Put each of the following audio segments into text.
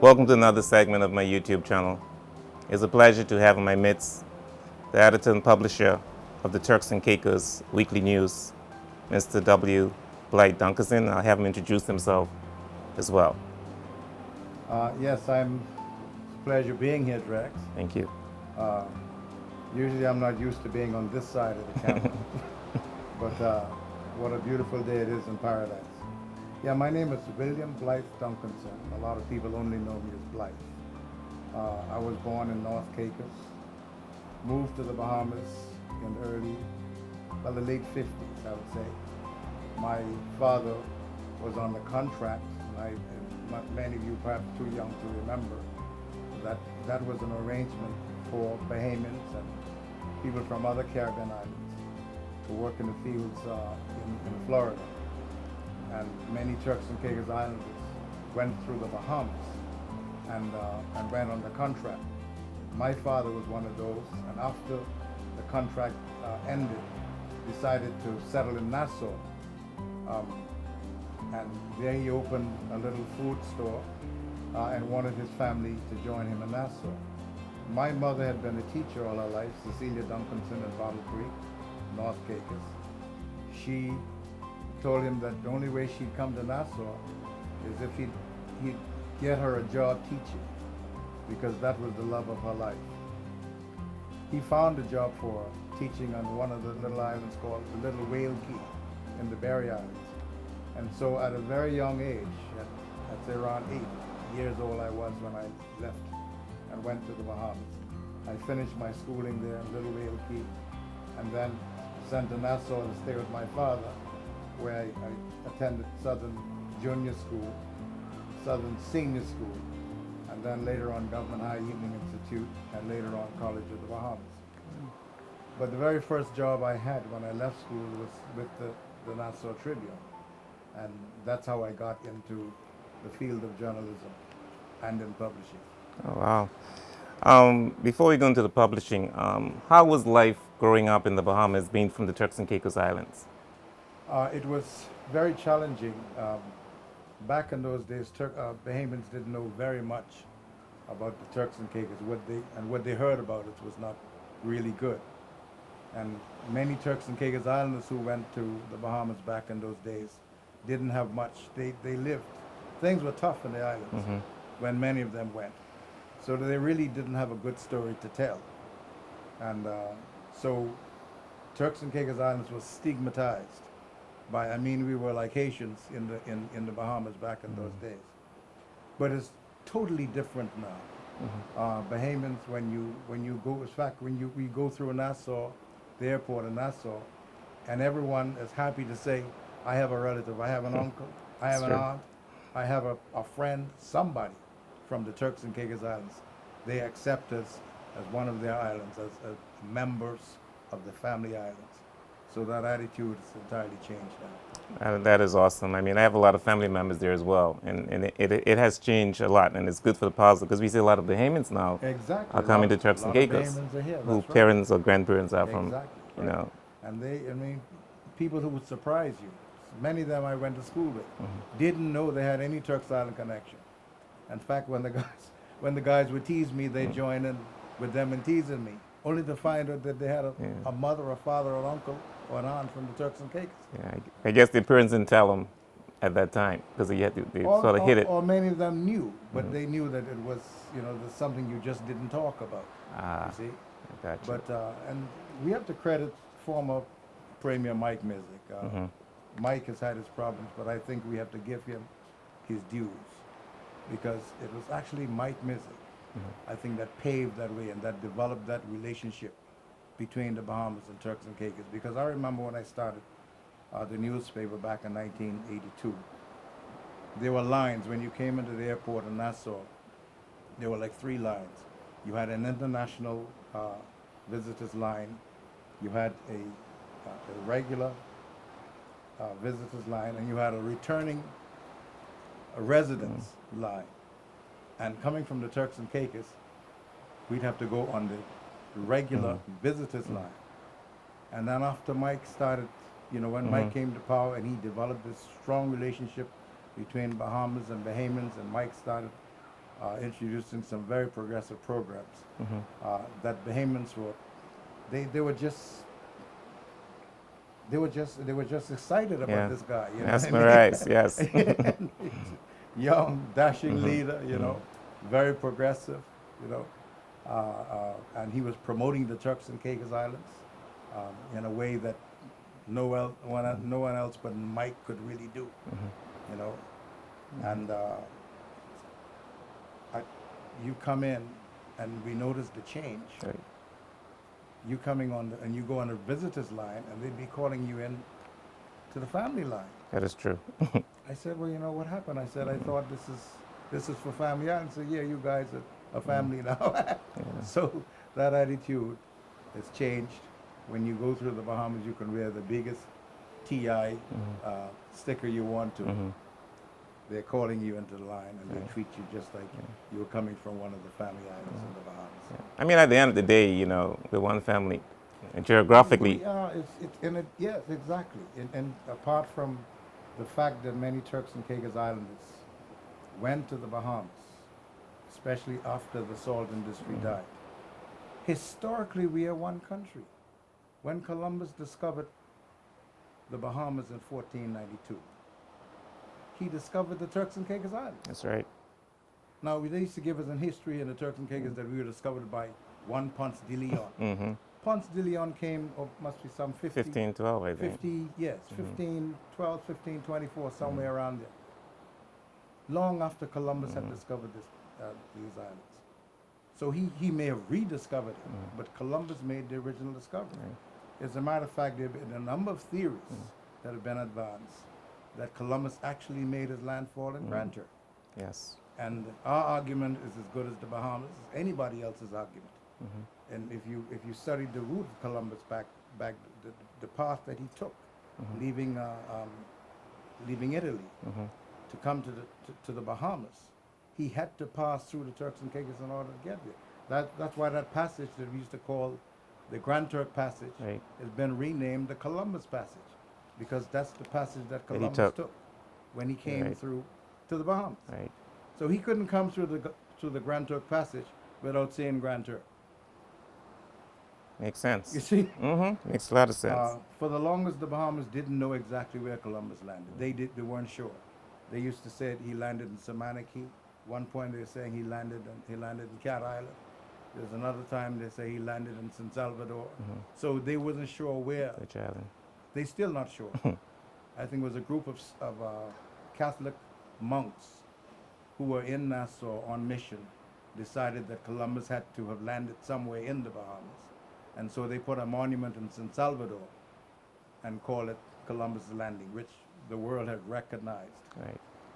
Welcome to another segment of my YouTube channel. It's a pleasure to have in my midst the editor and publisher of the Turks and Caicos Weekly News, Mr. W. Blythe Duncanson. I'll have him introduce himself as well. Yes, it's a pleasure being here, Drex. Thank you. Usually I'm not used to being on this side of the camera, but what a beautiful day it is in paradise. Yeah, my name is William Blythe Duncanson. A lot of people only know me as Blythe. I was born in North Caicos, moved to the Bahamas in the late 50s, I would say. My father was on the contract, and many of you perhaps too young to remember, that was an arrangement for Bahamians and people from other Caribbean islands to work in the fields in Florida. And many Turks and Caicos Islanders went through the Bahamas and went on the contract. My father was one of those, and after the contract ended, decided to settle in Nassau. And there he opened a little food store and wanted his family to join him in Nassau. My mother had been a teacher all her life, Cecilia Duncanson in Bottle Creek, North Caicos. She told him that the only way she'd come to Nassau is if he'd get her a job teaching, because that was the love of her life. He found a job for her teaching on one of the little islands called the Little Whale Key in the Berry Islands. And so at a very young age, I'd say around 8 years old I was when I left and went to the Bahamas. I finished my schooling there in Little Whale Key, and then sent to Nassau to stay with my father, where I attended Southern Junior School, Southern Senior School, and then later on Government High Evening Institute, and later on College of the Bahamas. But the very first job I had when I left school was with the Nassau Tribune, and that's how I got into the field of journalism and in publishing. Oh, wow. Before we go into the publishing, how was life growing up in the Bahamas, being from the Turks and Caicos Islands? It was very challenging. Back in those days, Bahamians didn't know very much about the Turks and Caicos. What they heard about it was not really good. And many Turks and Caicos Islanders who went to the Bahamas back in those days didn't have much. They lived. Things were tough in the islands when many of them went. So they really didn't have a good story to tell. And so Turks and Caicos Islands was stigmatized we were like Haitians in the Bahamas back in those days. But it's totally different now. Bahamians, when you go, in fact, we go through Nassau, the airport in Nassau, and everyone is happy to say, I have a relative, I have an uncle, I have an aunt, I have a friend, somebody from the Turks and Caicos Islands. They accept us as one of their islands, as members of the family islands. So that attitude has entirely changed now. That is awesome. I mean, I have a lot of family members there as well, and it has changed a lot, and it's good for the positive, because we see a lot of Bahamians now are coming to Turks and Caicos, who parents or grandparents are from, you know. And people who would surprise you. Many of them I went to school with didn't know they had any Turks Island connection. In fact, when the guys would tease me, they'd join in with them and teasing me, only to find out that they had a mother, a father, or an uncle, or an aunt from the Turks and Caicos. Yeah, I guess the parents didn't tell them at that time, because they sort of hid it. Or many of them knew, but they knew that it was, there's something you just didn't talk about. You see? Gotcha. But and we have to credit former Premier Mike Mizik. Mike has had his problems, but I think we have to give him his dues, because it was actually Mike Mizik, I think, that paved that way and that developed that relationship between the Bahamas and Turks and Caicos. Because I remember when I started the newspaper back in 1982, there were lines when you came into the airport in Nassau. There were like 3 lines. You had an international visitors line, you had a regular visitors line, and you had a returning residence line. And coming from the Turks and Caicos, we'd have to go on the regular visitors line. And then after Mike started, when Mike came to power and he developed this strong relationship between Bahamas and Bahamians, and Mike started introducing some very progressive programs. That Bahamians were, they were just excited about Yeah. this guy. You know That's what my I mean? right. Yes. And young, dashing leader, you know, very progressive, you know, and he was promoting the Turks and Caicos Islands in a way that no one else but Mike could really do, you know, and you come in and we notice the change. Right. You coming on and you go on a visitor's line and they'd be calling you in to the family line. That is true. I said, well, you know what happened? I said, I thought this is for family. And said, yeah, you guys are a family now. So that attitude has changed. When you go through the Bahamas, you can wear the biggest TI sticker you want to. They're calling you into the line and they treat you just like you were coming from one of the family islands in the Bahamas. I mean, at the end of the day, you know, we're one family. And geographically, Yes, exactly. And apart from the fact that many Turks and Caicos Islanders went to the Bahamas, especially after the salt industry died, historically we are one country. When Columbus discovered the Bahamas in 1492, he discovered the Turks and Caicos Islands. that's right. Now, they used to give us in history in the Turks and Caicos that we were discovered by one Ponce de Leon. Ponce de Leon came, must be some 50, 1512, I think. 50, yes, 1512, 1524, somewhere around there. Long after Columbus had discovered these islands. So he may have rediscovered it, but Columbus made the original discovery. As a matter of fact, there have been a number of theories that have been advanced that Columbus actually made his landfall in Grand Turk. Yes. And our argument is as good as the Bahamas, as anybody else's argument. And if you studied the route of Columbus back the path that he took, leaving Italy to come to the Bahamas, he had to pass through the Turks and Caicos in order to get there. That's why that passage that we used to call the Grand Turk Passage has been renamed the Columbus Passage, because that's the passage that Columbus took when he came through to the Bahamas. Right. So he couldn't come through the Grand Turk Passage without saying Grand Turk. Makes sense. You see? Makes a lot of sense. For the longest, the Bahamas didn't know exactly where Columbus landed. They weren't sure. They used to say he landed in Samanaki. One point they were saying he landed in Cat Island. There's another time they say he landed in San Salvador. So they wasn't sure where. Which island? They still not sure. I think it was a group of Catholic monks who were in Nassau on mission decided that Columbus had to have landed somewhere in the Bahamas. And so they put a monument in San Salvador and call it Columbus Landing, which the world had recognized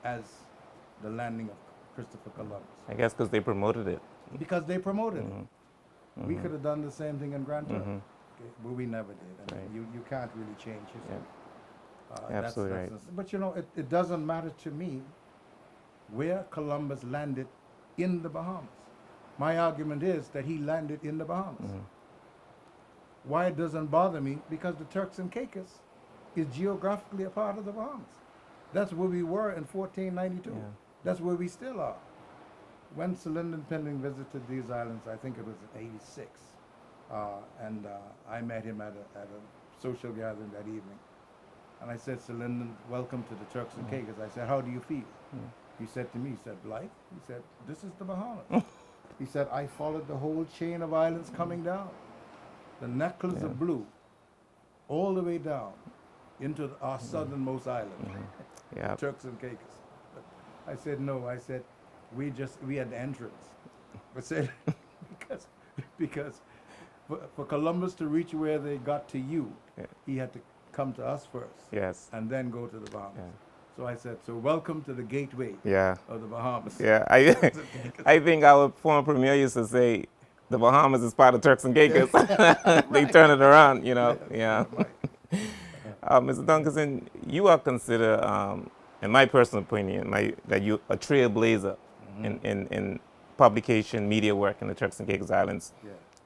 as the landing of Christopher Columbus. I guess because they promoted it. Because they promoted it. We could have done the same thing in Grand Turk, but we never did. And you can't really change history. Absolutely right. But you know, it doesn't matter to me where Columbus landed in the Bahamas. My argument is that he landed in the Bahamas. Why it doesn't bother me? Because the Turks and Caicos is geographically a part of the Bahamas. That's where we were in 1492. That's where we still are. When Sir Lyndon Pending visited these islands, I think it was in '86, and I met him at a social gathering that evening. And I said, Sir Lyndon, welcome to the Turks and Caicos. I said, how do you feel? He said to me, he said, Blythe, he said, this is the Bahamas. He said, I followed the whole chain of islands coming down. The necklace of blue, all the way down into our southernmost island, Turks and Caicos. I said, no, I said, we had the entrance. I said, because for Columbus to reach where they got to you, he had to come to us first, and then go to the Bahamas. So I said, so welcome to the gateway of the Bahamas. I think our former premier used to say, the Bahamas is part of Turks and Caicos. They turn it around, you know. Mr. Duncanson, you are considered, in my personal opinion, that you're a trailblazer in publication, media work in the Turks and Caicos Islands.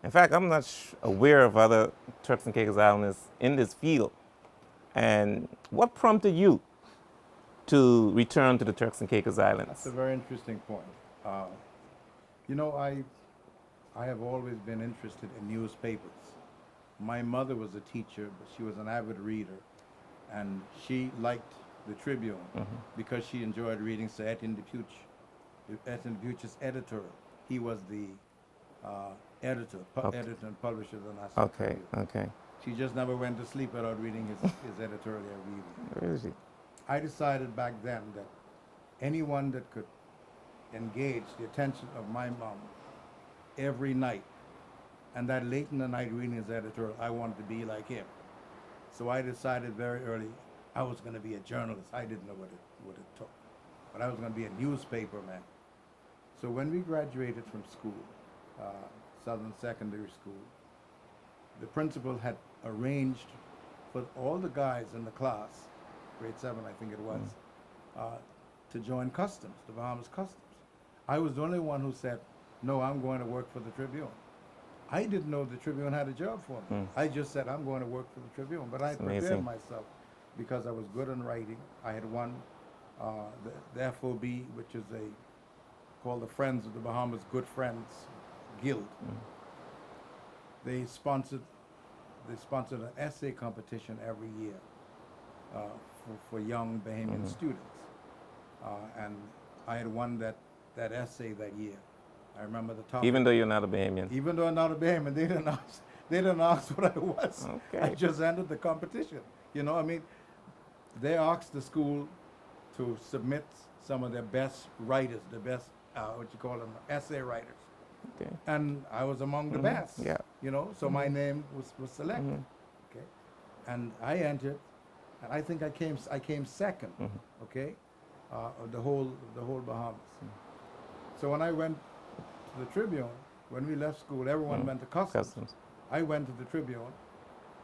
In fact, I'm not aware of other Turks and Caicos Islanders in this field. And what prompted you to return to the Turks and Caicos Islands? That's a very interesting point. You know, I have always been interested in newspapers. My mother was a teacher, but she was an avid reader, and she liked the Tribune because she enjoyed reading Sir Etienne Dupuch's editor. He was the Okay. editor and publisher of the National Okay. Tribune. Okay. She just never went to sleep without reading his editorial reading. Really? I decided back then that anyone that could engage the attention of my mom every night, and that late in the night reading his editorial, I wanted to be like him. So I decided very early I was going to be a journalist. I didn't know what it took, but I was going to be a newspaper man. So when we graduated from school, Southern Secondary School, the principal had arranged for all the guys in the class, grade 7 I think it was, to join customs, the Bahamas Customs. I was the only one who said, no, I'm going to work for the Tribune. I didn't know the Tribune had a job for me. I just said, I'm going to work for the Tribune. But I prepared amazing. myself because I was good in writing. I had won the FOB, which is called the Friends of the Bahamas Good Friends Guild. They sponsored an essay competition every year for young Bahamian students. And I had won that essay that year. I remember the topic. Even though you're not a Bahamian. Even though I'm not a Bahamian, they didn't ask what I was. Okay. I just entered the competition. You know, I mean, they asked the school to submit some of their best writers, the best, what you call them, essay writers. Okay. And I was among the best. Yeah. You know, so my name was selected. Okay. And I entered, and I think I came second. Okay. Of the whole Bahamas. So when I went to the Tribune, when we left school, everyone went to customs. I went to the Tribune.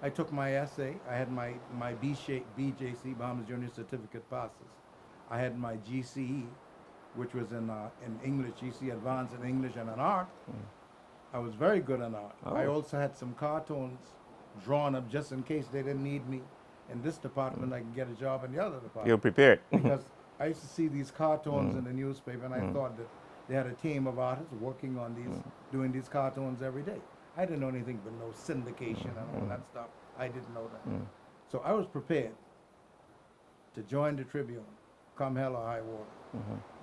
I took my essay. I had my BJC, Bahamas Junior Certificate passes. I had my GCE, which was in English, GC Advanced in English and in art. I was very good in art. I also had some cartoons drawn up just in case they didn't need me in this department. I could get a job in the other department. You're prepared. Because I used to see these cartoons in the newspaper, and I thought that they had a team of artists working on these, doing these cartoons every day. I didn't know anything but no syndication and all that stuff. I didn't know that. So I was prepared to join the Tribune, come hell or high water.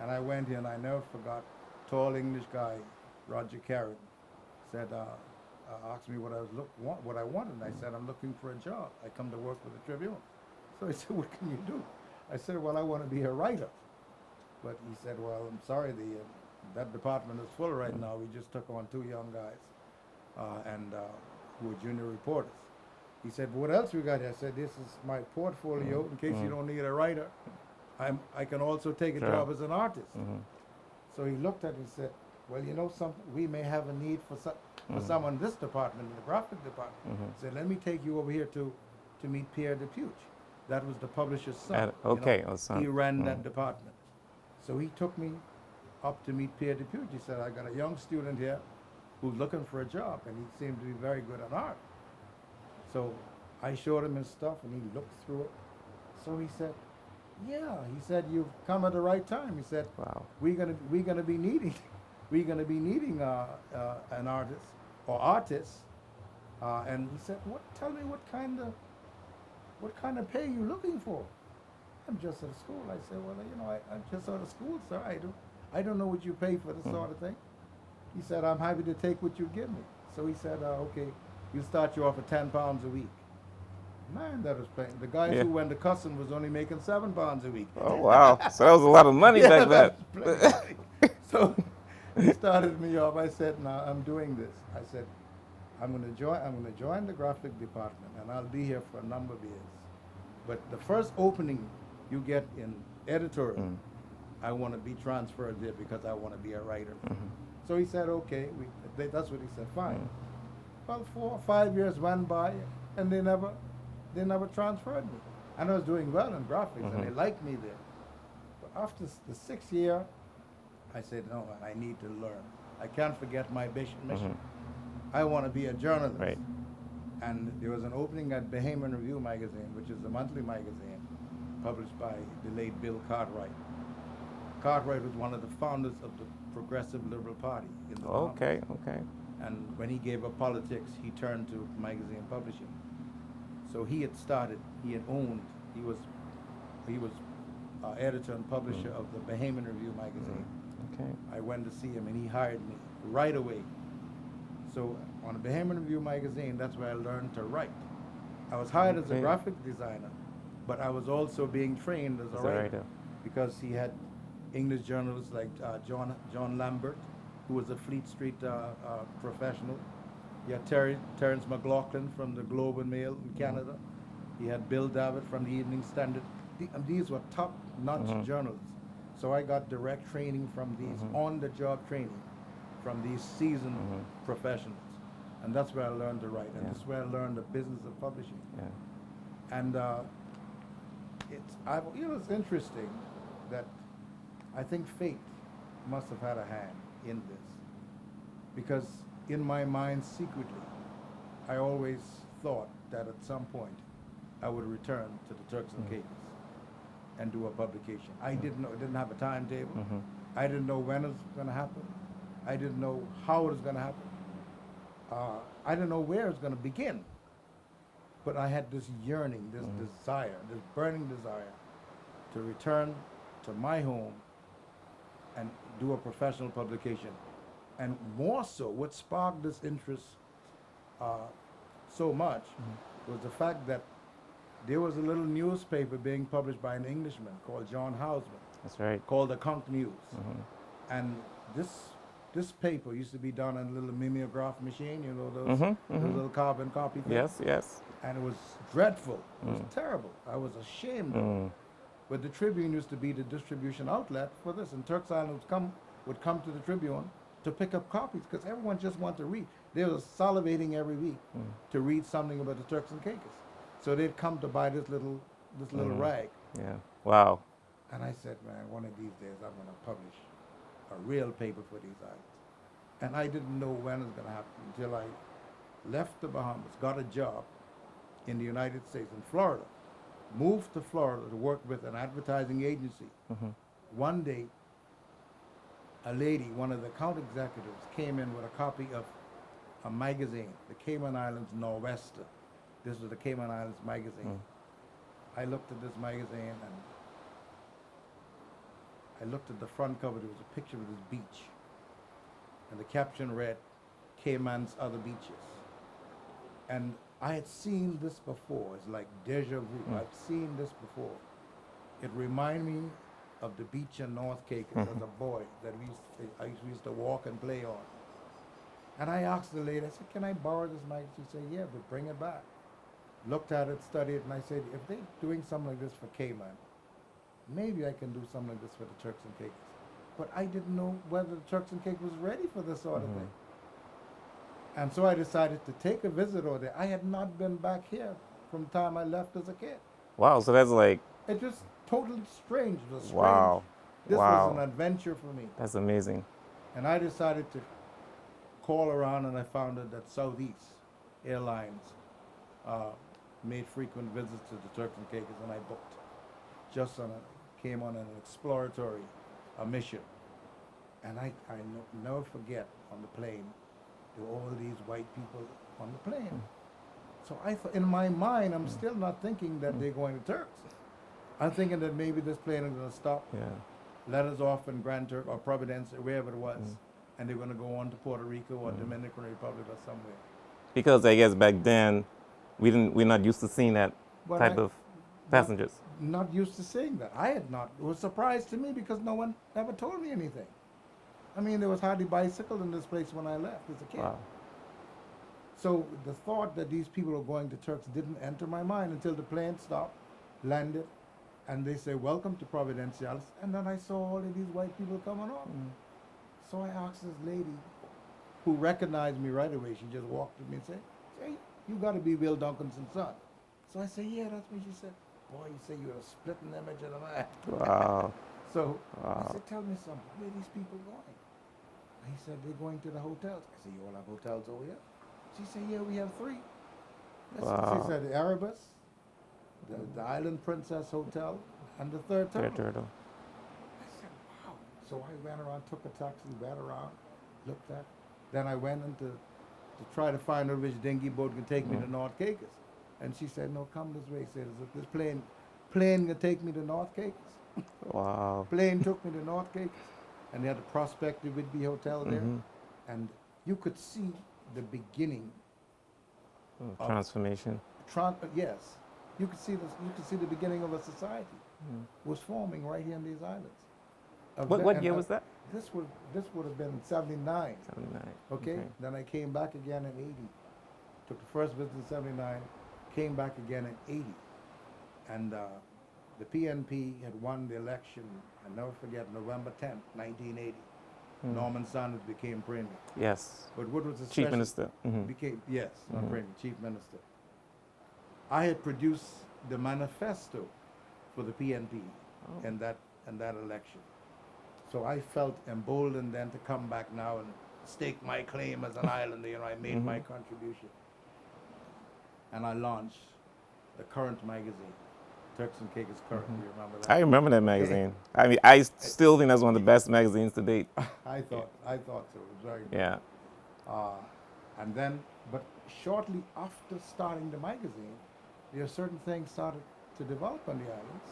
And I went in, I never forgot, tall English guy, Roger Carrot, said, asked me what I wanted, and I said, I'm looking for a job. I come to work for the Tribune. So he said, what can you do? I said, well, I want to be a writer. But he said, well, I'm sorry, that department is full right now. We just took on 2 young guys who were junior reporters. He said, what else we got here? I said, this is my portfolio in case you don't need a writer. I can also take a job as an artist. So he looked at it and said, well, you know something, we may have a need for someone in this department, in the graphic department. He said, let me take you over here to meet Pierre Dupuch. That was the publisher's son. Okay, you know, son. He ran that department. So he took me up to meet Pierre Dupuch. He said, I got a young student here who's looking for a job, and he seemed to be very good at art. So I showed him his stuff, and he looked through it. So he said, yeah, he said, you've come at the right time. He said, Wow. we're gonna be needing an artist or artists. And he said, tell me what kind of pay you looking for? I'm just out of school. I said, well, you know, I'm just out of school, sir. I don't know what you pay for this sort of thing. He said, I'm happy to take what you give me. So he said, okay, we'll start you off at £10 a week. Man, that was paying. The guys who went to customs was only making £7 a week. Oh, wow. So that was a lot of money back then. So he started me off. I said, no, I'm doing this. I said, I'm going to join the graphic department, and I'll be here for a number of years. But the first opening you get in editorial, I want to be transferred there because I want to be a writer. So he said, okay. That's what he said. Fine. Well, 4 or 5 years went by, and they never transferred me. And I was doing well in graphics, and they liked me there. But after the 6th year, I said, no, I need to learn. I can't forget my mission. I want to be a journalist. Right. And there was an opening at Bahamian Review magazine, which is a monthly magazine published by the late Bill Cartwright. Cartwright was one of the founders of the Progressive Liberal Party in the Bahamas. Okay, okay. And when he gave up politics, he turned to magazine publishing. So he had started, he had owned, he was editor and publisher of the Bahamian Review magazine. Okay. I went to see him and he hired me right away. So on the Bahamian Review magazine, that's where I learned to write. I was hired as a Okay. graphic designer, but I was also being trained as a writer because he had English journalists like John Lambert, who was a Fleet Street professional. He had Terence McLaughlin from the Globe and Mail in Canada. He had Bill Davitt from the Evening Standard. These were top-notch journalists. So I got direct training from these, on-the-job training from these seasoned professionals. And that's where I learned to write. And that's where I learned the business of publishing. Yeah. And it's interesting that I think fate must have had a hand in this, because in my mind secretly, I always thought that at some point I would return to the Turks and Caicos and do a publication. I didn't know, didn't have a timetable. I didn't know when it was going to happen. I didn't know how it was going to happen. I didn't know where it was going to begin. But I had this yearning, this desire, this burning desire to return to my home and do a professional publication. And more so, what sparked this interest so much was the fact that there was a little newspaper being published by an Englishman called John Houseman. That's right. Called the Conch News. And this paper used to be done on a little mimeograph machine, you know, those little carbon copy things. Yes, yes. And it was dreadful. It was terrible. I was ashamed of it. But the Tribune used to be the distribution outlet for this. And Turks Island would come to the Tribune to pick up copies because everyone just wanted to read. They were salivating every week to read something about the Turks and Caicos. So they'd come to buy this little rag. Yeah. Wow. And I said, man, one of these days I'm going to publish a real paper for these islands. And I didn't know when it was going to happen until I left the Bahamas, got a job in the United States, in Florida, moved to Florida to work with an advertising agency. One day, a lady, one of the account executives, came in with a copy of a magazine, the Cayman Islands Nor'Wester. This was the Cayman Islands magazine. I looked at this magazine and I looked at the front cover. There was a picture of this beach. And the caption read, Cayman's Other Beaches. And I had seen this before. It's like deja vu. I've seen this before. It reminded me of the beach in North Caicos as a boy that I used to walk and play on. And I asked the lady, I said, can I borrow this magazine? She said, yeah, but bring it back. Looked at it, studied it, and I said, if they're doing something like this for Cayman, maybe I can do something like this for the Turks and Caicos. But I didn't know whether the Turks and Caicos was ready for this sort of thing. And so I decided to take a visit over there. I had not been back here from the time I left as a kid. Wow. So that's like. It was totally strange. It was strange. Wow. This Wow. was an adventure for me. That's amazing. And I decided to call around, and I found out that Southeast Airlines made frequent visits to the Turks and Caicos, and I booked. Came on an exploratory mission. And I never forget on the plane, there were all these white people on the plane. So I thought, in my mind, I'm still not thinking that they're going to Turks. I'm thinking that maybe this plane is going to stop, let us off in Grand Turk or Providence or wherever it was, and they're going to go on to Puerto Rico or Dominican Republic or somewhere. Because I guess back then, we're not used to seeing that type of passengers. Not used to seeing that. I had not. It was a surprise to me because no one ever told me anything. I mean, there was hardly bicycle in this place when I left as a kid. Wow. So the thought that these people were going to Turks didn't enter my mind until the plane stopped, landed, and they say, welcome to Providenciales. And then I saw all of these white people coming on. So I asked this lady, who recognized me right away. She just walked to me and said, hey, you got to be Will Duncanson's son. So I said, yeah, that's me. She said, boy, you say you're a splitting image of a man. Wow. So I said, tell me something. Where are these people going? He said, they're going to the hotels. I said, you all have hotels over here? She said, yeah, we have 3. Wow. She said, the Erebus, the Island Princess Hotel, and the Third Turtle. Turtle. I said, wow. So I went around, took a taxi, went around, looked at. Then I went into to try to find out which dinghy boat can take me to North Caicos. And she said, no, come this way. She said, this plane can take me to North Caicos. Wow. Plane took me to North Caicos. And they had the Prospective Whitby Hotel there. And you could see the beginning of Transformation. yes. You could see this. You could see the beginning of a society was forming right here in these islands. What year was that? This would have been in '79. 79. Okay? Then I came back again in '80. Took the first visit in '79. Came back again in '80. And the PNP had won the election. I never forget, November 10th, 1980. Norman Sanders became premier. Yes. But what was the Chief Minister. became not premier, chief minister. I had produced the manifesto for the PNP in that election. So I felt emboldened then to come back now and stake my claim as an islander. You know, I made my contribution. And I launched the Current magazine, Turks and Caicos Current. Do you remember that? I remember that magazine. I mean, I still think that's one of the best magazines to date. I thought so. It was very good. Yeah. And then, but shortly after starting the magazine, there are certain things started to develop on the islands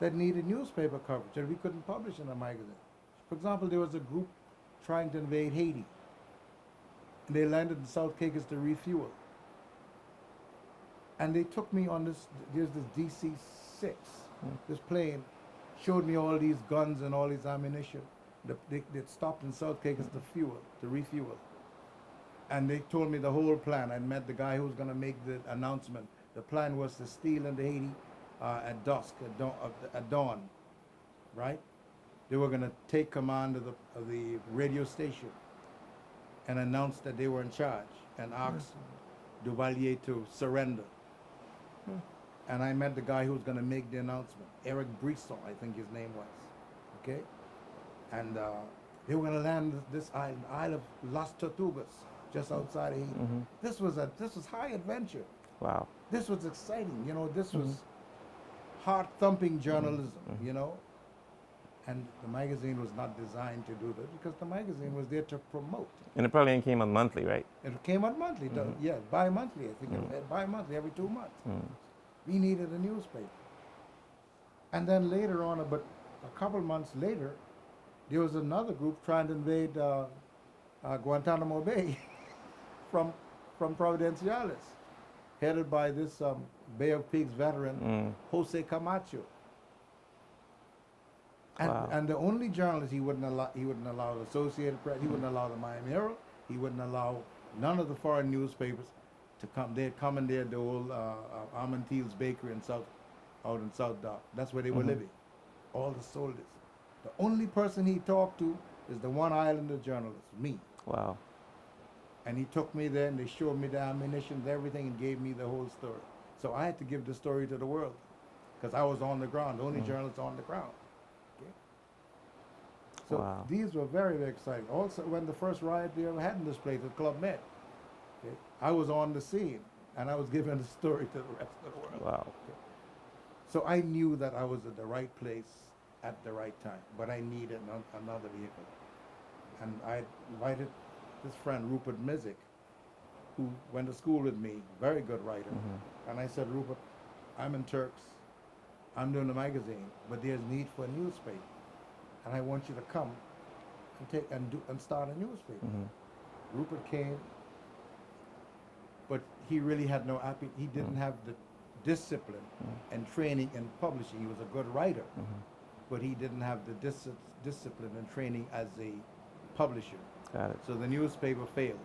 that needed newspaper coverage that we couldn't publish in a magazine. For example, there was a group trying to invade Haiti. And they landed in South Caicos to refuel. And they took me on there's this DC-6, this plane, showed me all these guns and all these ammunition. They stopped in South Caicos to refuel. And they told me the whole plan. I met the guy who was going to make the announcement. The plan was to steal into Haiti at dusk, at dawn, right? They were going to take command of the radio station and announce that they were in charge and ask Duvalier to surrender. And I met the guy who was going to make the announcement, Eric Brisson, I think his name was, okay? And they were going to land this island, Isle of Las Tortugas, just outside of Haiti. This was high adventure. Wow. This was exciting, you know. This was heart-thumping journalism, you know. And the magazine was not designed to do that because the magazine was there to promote. And it probably came out monthly, right? It came out monthly, yeah, bi-monthly. I think bi-monthly, every 2 months. We needed a newspaper. And then later on, but a couple months later, there was another group trying to invade Guantanamo Bay from Providenciales, headed by this Bay of Pigs veteran, Jose Camacho. And the only journalist he wouldn't allow the Associated Press, he wouldn't allow the Miami Herald, he wouldn't allow none of the foreign newspapers to come. They'd commandeered the old Armantil's bakery out in South Dock. That's where they were living. All the soldiers. The only person he talked to is the one islander journalist, me. Wow. And he took me there and they showed me the ammunition, everything, and gave me the whole story. So I had to give the story to the world because I was on the ground, the only journalist on the ground. Okay? So these were very, very exciting. Also, when the first riot they ever had in this place at Club Med, okay, I was on the scene and I was giving the story to the rest of the world. Wow. Okay? So I knew that I was at the right place at the right time, but I needed another vehicle. And I invited this friend, Rupert Mizik, who went to school with me, very good writer. And I said, Rupert, I'm in Turks, I'm doing a magazine, but there's need for a newspaper. And I want you to come and start a newspaper. Rupert came, but he really had no appetite. He didn't have the discipline and training in publishing. He was a good writer, but he didn't have the discipline and training as a publisher. Got it. So the newspaper failed.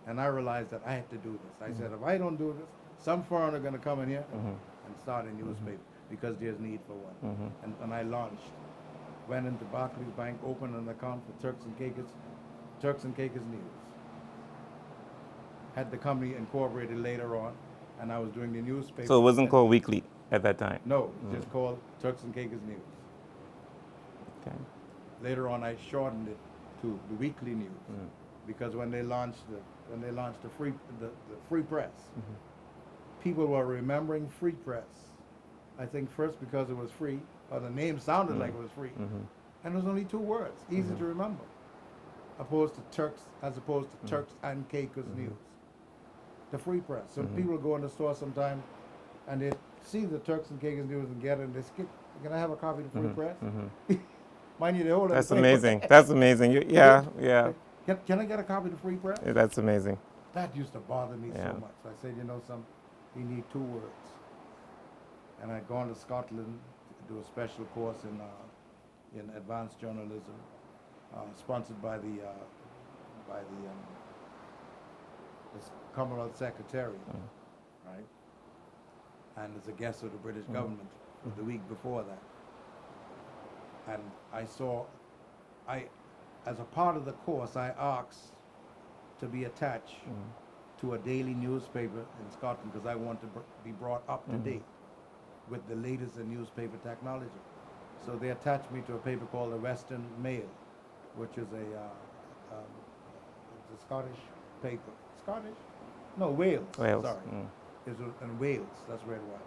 And I realized that I had to do this. I said, if I don't do this, some foreigner going to come in here and start a newspaper because there's need for one. And I launched. Went into Barclays Bank, opened an account for Turks and Caicos News. Had the company incorporated later on, and I was doing the newspaper. So it wasn't called Weekly at that time? No, just called Turks and Caicos News. Okay. Later on, I shortened it to the Weekly News because when they launched the free press, people were remembering free press. I think first because it was free, or the name sounded like it was free, And there's only two words, easy to remember, opposed to Turks, as opposed to Turks and Caicos News. The Free Press. So people go in the store sometime and they see the Turks and Caicos News and get it and they skip, can I have a copy of the Free Press? Mind you, they hold it. That's amazing. That's amazing. Yeah, yeah. Can I get a copy of the Free Press? That's amazing. That used to bother me Yeah. so much. So I said, you know, you need two words. And I'd gone to Scotland to do a special course in advanced journalism, sponsored by the Commonwealth Secretariat, right? And as a guest of the British government the week before that. And as a part of the course, I asked to be attached to a daily newspaper in Scotland because I want to be brought up to date with the latest in newspaper technology. So they attached me to a paper called the Western Mail, which is it's a Scottish paper. Scottish? No, Wales. Wales. Sorry. It was in Wales, that's where it was.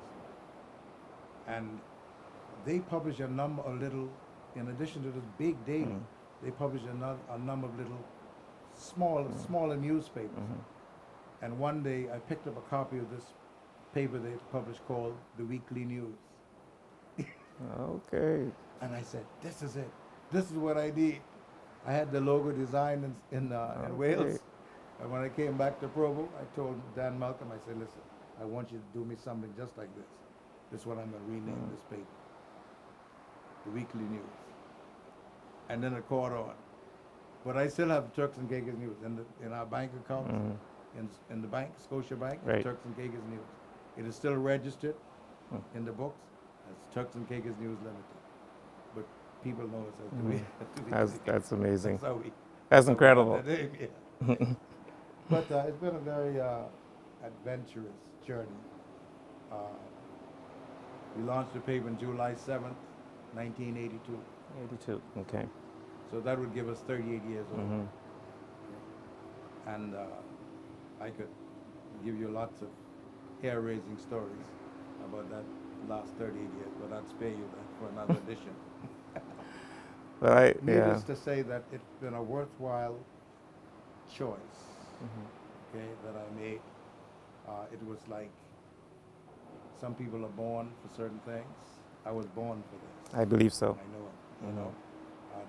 And they publish a number of little, in addition to this big daily, they publish a number of little smaller newspapers. And one day I picked up a copy of this paper they published called The Weekly News. Okay. And I said, this is it. This is what I need. I had the logo designed in Wales. And when I came back to Provo, I told Dan Malcolm, I said, listen, I want you to do me something just like this. This is what I'm going to rename this paper. The Weekly News. And then it caught on. But I still have Turks and Caicos News in our bank accounts, in the bank, Scotia Bank, Right. Turks and Caicos News. It is still registered in the books as Turks and Caicos News Limited. But people know it as That's amazing. That's how we. That's incredible. Yeah. But it's been a very adventurous journey. We launched the paper on July 7th, 1982. 82. Okay. So that would give us 38 years old. And I could give you lots of hair-raising stories about that last 38 years, but I'd spare you that for another edition. But Needless to say that it's been a worthwhile choice, okay, that I made. It was like some people are born for certain things. I was born for this. I believe so. I know it. You know,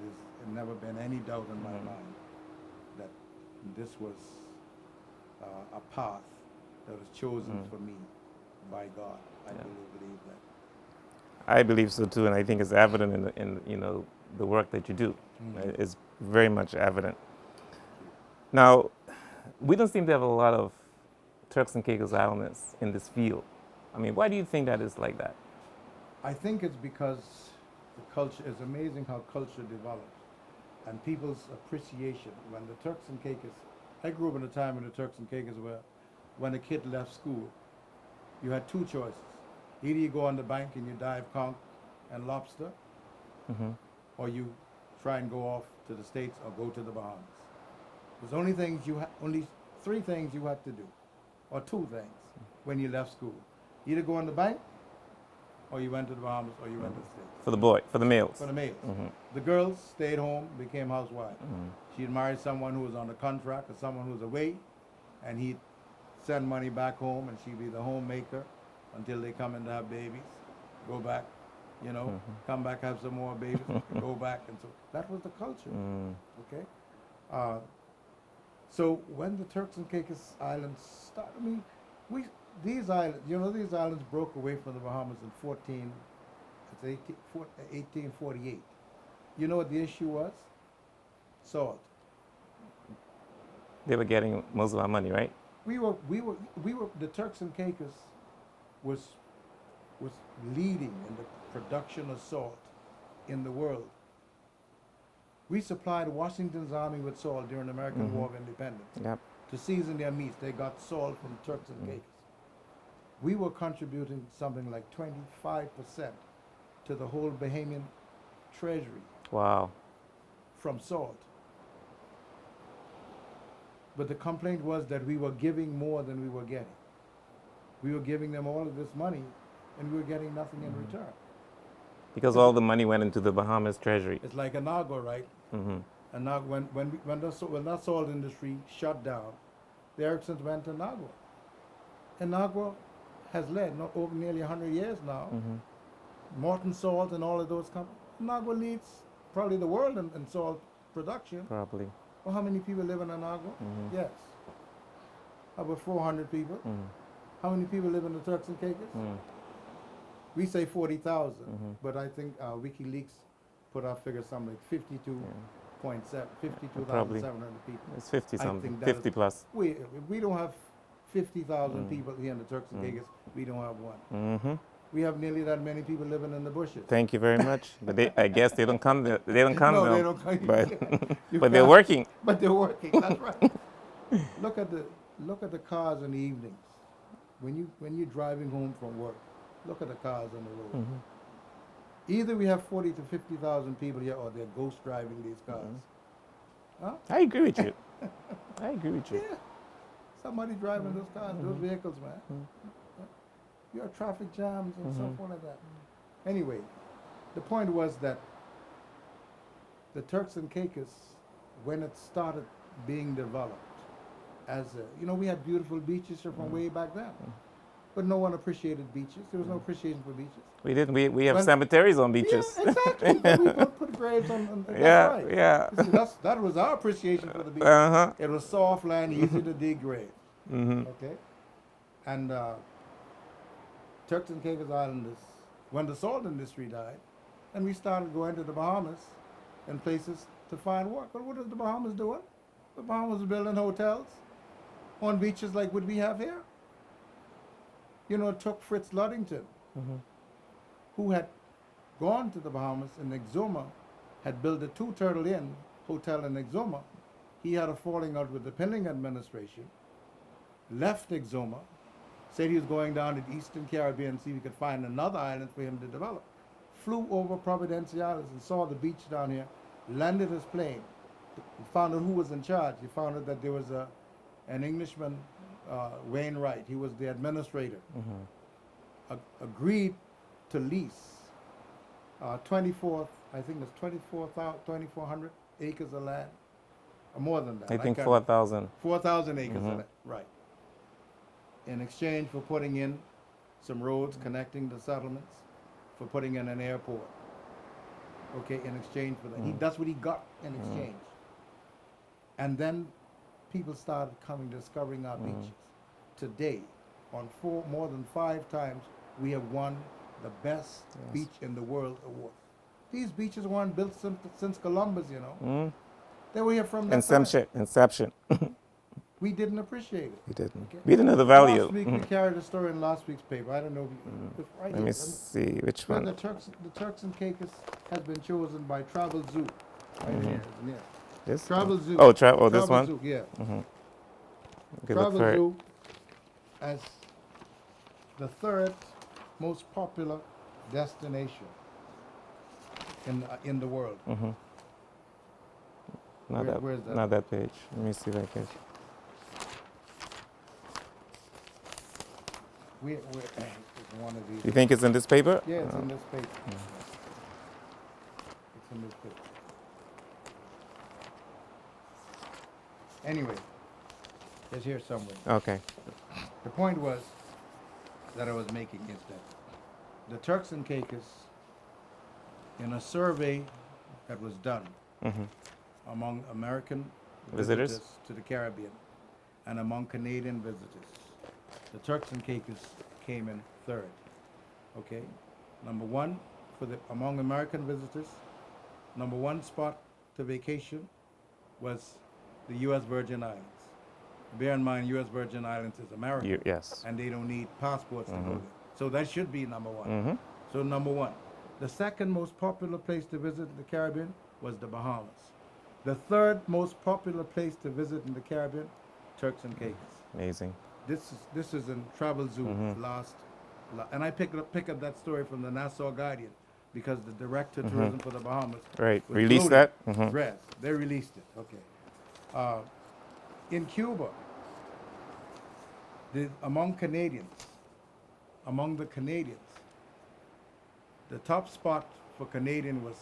there's never been any doubt in my mind that this was a path that was chosen for me by God. I really believe that. I believe so too, and I think it's evident in the work that you do. It's very much evident. Now, we don't seem to have a lot of Turks and Caicos Islanders in this field. I mean, why do you think that is like that? I think it's because the culture is amazing how culture develops and people's appreciation. When the Turks and Caicos, I grew up in a time in the Turks and Caicos where when a kid left school, you had two choices. Either you go on the bank and you dive conch and lobster, or you try and go off to the States or go to the Bahamas. There's only three things you had to do, or two things, when you left school. Either go on the bank, or you went to the Bahamas, or you went to the States. For the males. For the males. The girls stayed home, became housewives. She'd marry someone who was on a contract or someone who was away, and he'd send money back home, and she'd be the homemaker until they come in to have babies, go back, come back, have some more babies, go back, and so that was the culture. Okay. So when the Turks and Caicos Islands started, these islands broke away from the Bahamas in 1848. You know what the issue was? Salt. They were getting most of our money, right? The Turks and Caicos was leading in the production of salt in the world. We supplied Washington's army with salt during the American War of Independence. Yep. To season their meats, they got salt from Turks and Caicos. We were contributing something like 25% to the whole Bahamian treasury. Wow. From salt. But the complaint was that we were giving more than we were getting. We were giving them all of this money, and we were getting nothing in return. Because all the money went into the Bahamas treasury. It's like Anagua, right? And now when that salt industry shut down, the Ericksons went to Anagua. Anagua has led over nearly 100 years now. Morton Salt and all of those companies. Anagua leads probably the world in salt production. Probably. Well, how many people live in Anagua? Yes. About 400 people. How many people live in the Turks and Caicos? We say 40,000, but I think WikiLeaks put our figure something like 52,700 people. It's 50 I something, think that 50 is- plus. We don't have 50,000 people here in the Turks and Caicos. We don't have one. We have nearly that many people living in the bushes. Thank you very much. But I guess they don't come. They don't come. No, though. they don't come. But You but they're can't- working. But they're working. That's right. Look at the cars in the evenings. When you're driving home from work, look at the cars on the road. Either we have 40 to 50,000 people here, or they're ghost driving these cars. Huh? I agree with you. I agree with you. Yeah. Somebody driving those cars, those vehicles, man. You have traffic jams and stuff like that. Anyway, the point was that the Turks and Caicos, when it started being developed, we had beautiful beaches from way back then, but no one appreciated beaches. There was no appreciation for beaches. We didn't. We have cemeteries on beaches. Yeah, exactly. But we put graves on that's Yeah, right. yeah. You see, that was our appreciation for the beach. It was soft land, easy to dig grave. Okay, and Turks and Caicos Islanders, when the salt industry died, and we started going to the Bahamas and places to find work. But what is the Bahamas doing? The Bahamas are building hotels on beaches like what we have here. It took Fritz Luddington, who had gone to the Bahamas in Exuma, had built a 2 Turtle Inn hotel in Exuma. He had a falling out with the Pinning administration, left Exuma, said he was going down to the Eastern Caribbean and see if he could find another island for him to develop. Flew over Providenciales and saw the beach down here, landed his plane, found out who was in charge. He found out that there was an Englishman, Wainwright. He was the administrator. Agreed to lease 2,400 acres of land, or more than that. I think can't- 4,000. 4,000 acres of land, right. In exchange for putting in some roads connecting the settlements, for putting in an airport. Okay, in exchange for that. That's what he got in exchange. And then people started discovering our beaches. Today, on more than 5 times, we have won the best beach in the world award. These beaches weren't built since Columbus, They were here from that time. Inception. We didn't appreciate it. We didn't. Okay. We didn't know the value. Last week we carried a story in last week's paper. I don't know if it's right Let here. me see which Well, one. the Turks and Caicos has been chosen by Travel Zoo. Right here, isn't it? This? Travel Zoo. Oh, this Travel one. Zoo, yeah. Okay, look Travel for it. Zoo as the 3rd most popular destination in the world. Where's that? Not that page. Let me see that page. It's one of these. You think it's in this paper? Yeah, it's in this paper. It's in this paper. Anyway, it's here somewhere. Okay. The point was that I was making is that the Turks and Caicos, in a survey that was done among American Visitors? to the Caribbean and among Canadian visitors, the Turks and Caicos came in 3rd. Okay, number 1 among American visitors. Number 1 spot to vacation was the U.S. Virgin Islands. Bear in mind, U.S. Virgin Islands is American, Yes. and they don't need passports to go there. So that should be number 1. So number 1. The 2nd most popular place to visit in the Caribbean was the Bahamas. The 3rd most popular place to visit in the Caribbean, Turks and Caicos. Amazing. This is in Travel Zoo and I pick up that story from the Nassau Guardian because the director of tourism for the Bahamas Right. was Release loaded. that? Yes, they released it. Okay. In Cuba, among the Canadians, The top spot for Canadian was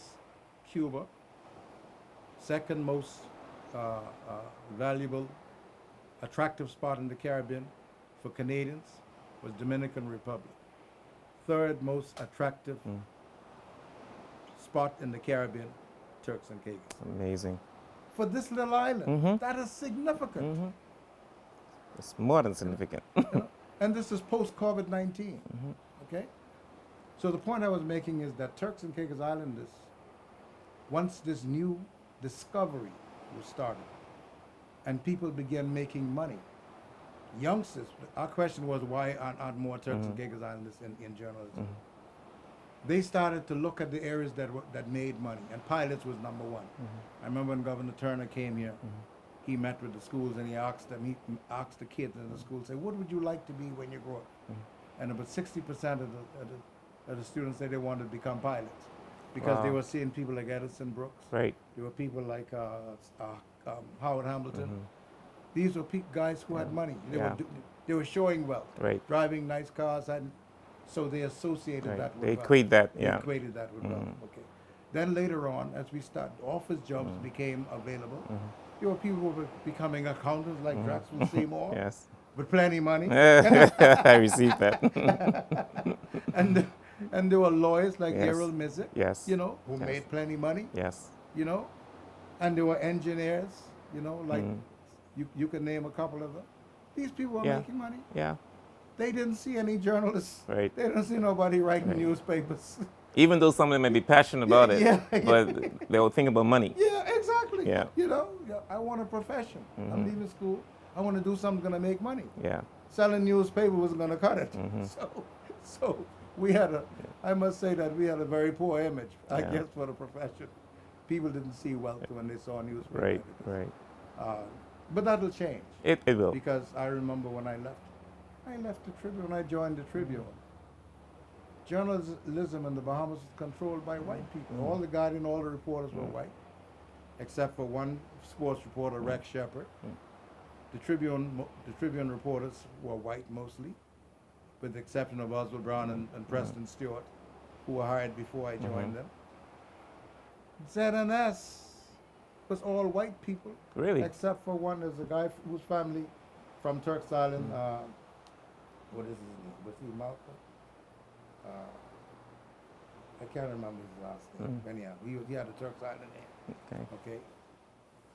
Cuba. Second most uh, valuable, attractive spot in the Caribbean for Canadians was Dominican Republic. Third most attractive spot in the Caribbean, Turks and Caicos. Amazing. For this little island, that is significant. It's more than significant. You know? And this is post COVID-19. Okay? So the point I was making is that Turks and Caicos Islanders, once this new discovery was started and people began making money, youngsters, our question was why aren't more Turks and Caicos Islanders in journalism? They started to look at the areas that made money, and pilots was number one. I remember when Governor Turner came here, he met with the schools and he asked the kids in the school, say, what would you like to be when you grow up? And about 60% of the students said they wanted to become pilots because they were seeing people like Edison Brooks. Right. There were people like Howard Hamilton. These were guys who had money. They were showing wealth, driving nice cars, and so they associated that with They wealth. equate that, They equated that with wealth. Okay. Then later on, as we started, office jobs became available. There were people who were becoming accountants like Draxel Seymour Yes. with plenty of money. I received that. and there were lawyers like Yes. Errol Mizik, Yes. you know, who Yes. made plenty of money, Yes. you know. And there were engineers, you know, like you can name a couple of them. These people were making money. Yeah. They didn't see any journalists. Right. They didn't see nobody writing newspapers. Even though some of them may be passionate about it, Yeah, but they will think about money. Yeah, exactly. Yeah. You know, I want a profession. I'm leaving school. I want to do something going to make money. Yeah. Selling newspaper wasn't going to cut it. So we had I must say that we had a very poor image, I guess, for the profession. People didn't see wealth when they saw newspaper. Right. Right. But that'll change. It will. Because I remember when I left the Tribune, I joined the Tribune. Journalism in the Bahamas was controlled by white people. All the Guardian, all the reporters were white, except for one sports reporter, Rex Shepard. The Tribune reporters were white mostly, with the exception of Oswald Brown and Preston Stewart, who were hired before I joined them. ZNS was all white people. Really? Except for one, there's a guy whose family from Turks Island, what is his name? Was he Malcolm? I can't remember his last name. Anyhow, he had a Turks Island name. Okay.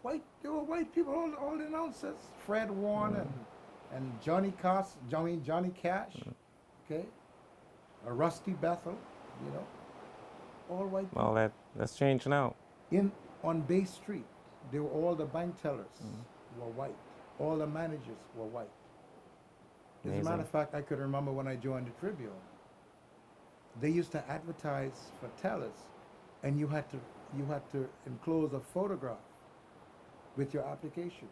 Okay. There were white people, all the announcers. Fred Warren and Johnny Cash. Okay. Rusty Bethel, you know. All white people. Well, that's changed now. On Bay Street, they were all the bank tellers were white. All the managers were white. As a Amazing. matter of fact, I could remember when I joined the Tribune, they used to advertise for tellers, and you had to enclose a photograph with your application.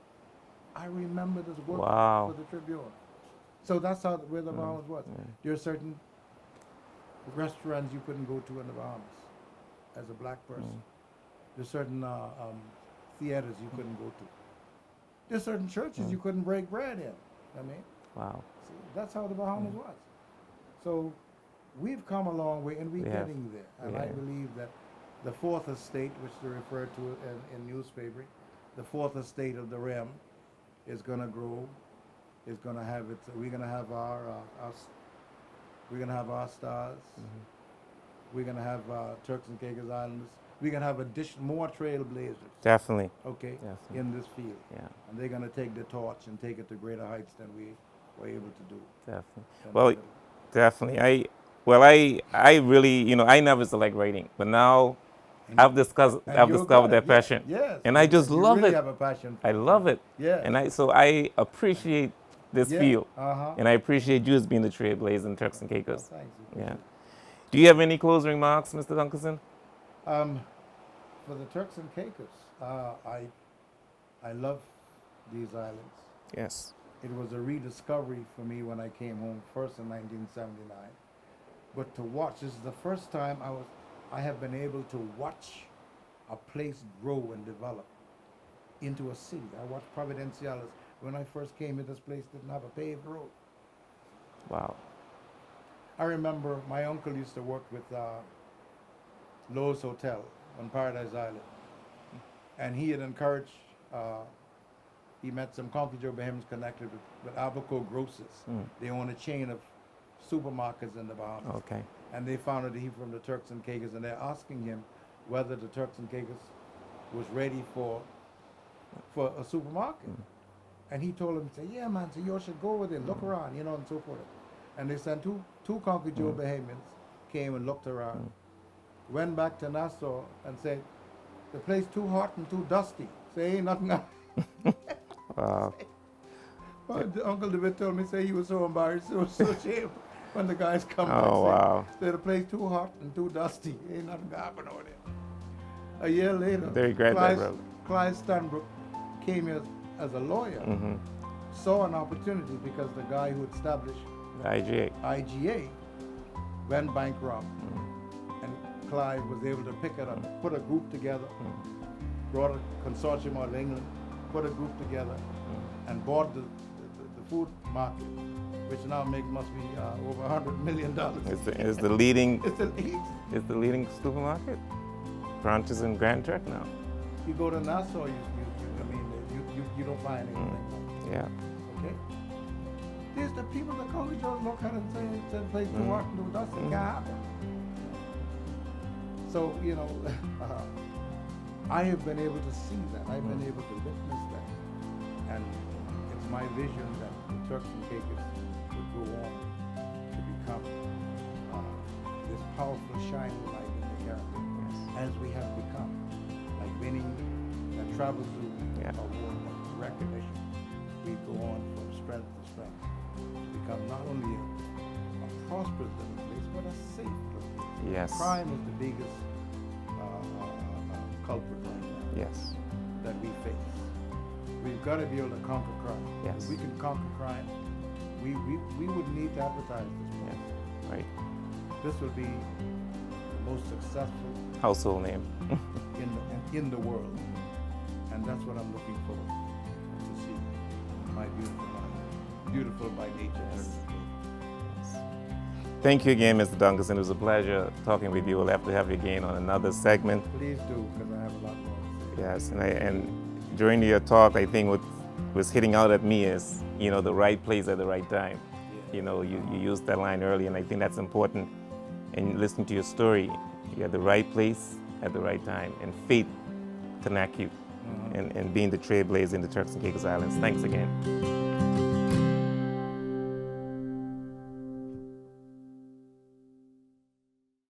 I remember this work Wow. for the Tribune. So that's where the Bahamas was. There are certain restaurants you couldn't go to in the Bahamas as a black person. There's certain theaters you couldn't go to. There's certain churches you couldn't break bread in. I mean, Wow. see, that's how the Bahamas was. So we've come a long way, and we're getting there. And I believe that the fourth estate, which they refer to in newspaper, the fourth estate of the realm, is going to grow. Is going to have its. We're going to have our stars. We're going to have Turks and Caicos Islanders. We're going to have more trailblazers. Definitely. Okay, Definitely. in this field. Yeah. And they're going to take the torch and take it to greater heights than we were able to do. Definitely. And Well, definitely. I really, I never used to like writing, but now I've discovered that passion. Yes. And I just you love really it. have a passion for I love it. Yeah. And I appreciate this field. Uh-huh. And I appreciate you as being the trailblazer in Turks and Caicos. Thanks. Yeah. Do you have any closing remarks, Mr. Duncanson? For the Turks and Caicos, I love these islands. Yes. It was a rediscovery for me when I came home first in 1979. But to watch, this is the first time I have been able to watch a place grow and develop into a city. I watched Providenciales. When I first came here, this place didn't have a paved road. Wow. I remember my uncle used to work with Lowe's Hotel on Paradise Island. And he had encouraged, he met some Concrete Joe Bahamians connected with Abaco Grocers. They own a chain of supermarkets in the Bahamas. Okay. And they found out that he from the Turks and Caicos, and they're asking him whether the Turks and Caicos was ready for a supermarket. And he told them, say, yeah, man, so you all should go over there, look around, you know, and so forth. And they sent two Concrete Joe Bahamians, came and looked around, went back to Nassau and said, the place too hot and too dusty. Say, ain't nothing. Wow. Uncle David told me, say he was so embarrassed, so ashamed when the guys come back. Oh, wow. Say the place too hot and too dusty. Ain't nothing gonna happen over there. A year later, They regret that, brother. Clyde Stanbrook came here as a lawyer, saw an opportunity because the guy who established The IGA. IGA went bankrupt. And Clyde was able to pick it up, put a group together, brought a consortium out of England, put a group together, and bought the food market, which now must be over $100 million. Is the leading It's the is the leading supermarket. Branches in Grand Turk now. You go to Nassau, you don't find anything. Yeah. Okay. There's the people that come to just look at it and say it's a place to walk and do that's can't happen. So I have been able to see that. I've been able to witness that, and it's my vision that the Turks and Caicos would go on to become this powerful shining light in the Caribbean, as we have become, like winning that travel to award of recognition. We go on from strength to strength to become not only a prosperous little place, but a safe little place. Yes. Crime is the biggest culprit right now Yes. that we face. We've got to be able to conquer crime. Yes. If we can conquer crime, we wouldn't need to advertise this place. Yes. Right. This would be the most successful Household name. in the world. And that's what I'm looking for to see. My beautiful life. Beautiful by nature. Yes. Thank you again, Mr. Duncanson. It was a pleasure talking with you. We'll have to have you again on another segment. Please do, because I have a lot more to say. Yes, and during your talk, I think what was hitting out at me is, the right place at the right time. Yeah. You used that line earlier, and I think that's important. And listening to your story, you're at the right place at the right time, and fate connect you, and being the trailblazer in the Turks and Caicos Islands. Thanks again.